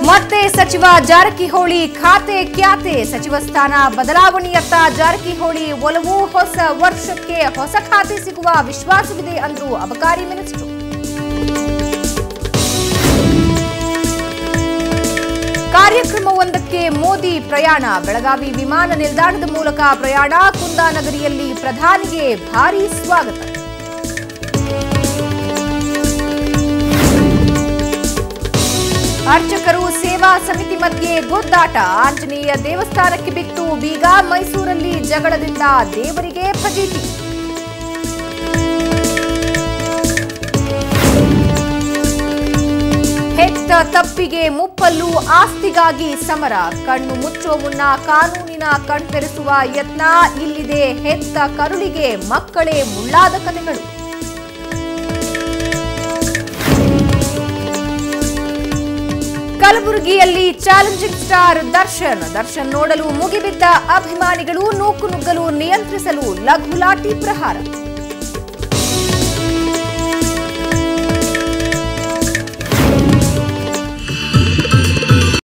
ಮತ್ತೆ ಸಚಿವ ಜಾರಕಿಹೊಳಿ ಖಾತೆ ಕ್ಯಾತೆ ಸಚಿವ ಸ್ಥಾನ ಬದಲಾವಣೆಯತ್ತ ಜಾರಕಿಹೊಳಿ ಒಲವು ಹೊಸ ವರ್ಷಕ್ಕೆ ಹೊಸ ಖಾತೆ ಸಿಗುವ ವಿಶ್ವಾಸವಿದೆ ಅಂದ್ರು ಅಬಕಾರಿ ಮಿನಿಸ್ಟರ್. ಕಾರ್ಯಕ್ರಮವೊಂದಕ್ಕೆ ಮೋದಿ ಪ್ರಯಾಣ ಬೆಳಗಾವಿ ವಿಮಾನ ನಿಲ್ದಾಣದ ಮೂಲಕ ಪ್ರಯಾಣ ಕುಂದಾನಗರಿಯಲ್ಲಿ ಪ್ರಧಾನಿಗೆ ಭಾರೀ ಸ್ವಾಗತ. ಅರ್ಚಕರು ಸೇವಾ ಸಮಿತಿ ಮಧ್ಯೆ ಗುದ್ದಾಟ ಆಂಜನೇಯ ದೇವಸ್ಥಾನಕ್ಕೆ ಬಿಟ್ಟು ಬೀಗ ಮೈಸೂರಲ್ಲಿ ಜಗಳದಿಂದ ದೇವರಿಗೆ ಫಜೀತಿ. ಹೆತ್ತ ತಪ್ಪಿಗೆ ಮುಪ್ಪಲ್ಲು ಆಸ್ತಿಗಾಗಿ ಸಮರ ಕಣ್ಣು ಮುಚ್ಚೋ ಮುನ್ನ ಕಾನೂನಿನ ಕಣ್ತೆರೆಸುವ ಯತ್ನ ಇಲ್ಲಿದೆ ಹೆತ್ತ ಕರುಳಿಗೆ ಮಕ್ಕಳೇ ಮುಳ್ಳಾದ ಕಥೆಗಳು. ಕಲಬುರಗಿಯಲ್ಲಿ ಚಾಲೆಂಜಿಂಗ್ ಸ್ಟಾರ್ ದರ್ಶನ್ ನೋಡಲು ಮುಗಿಬಿದ್ದ ಅಭಿಮಾನಿಗಳು ನೂಕು ನುಗ್ಗಲು ನಿಯಂತ್ರಿಸಲು ಲಘು ಲಾಠಿ ಪ್ರಹಾರ.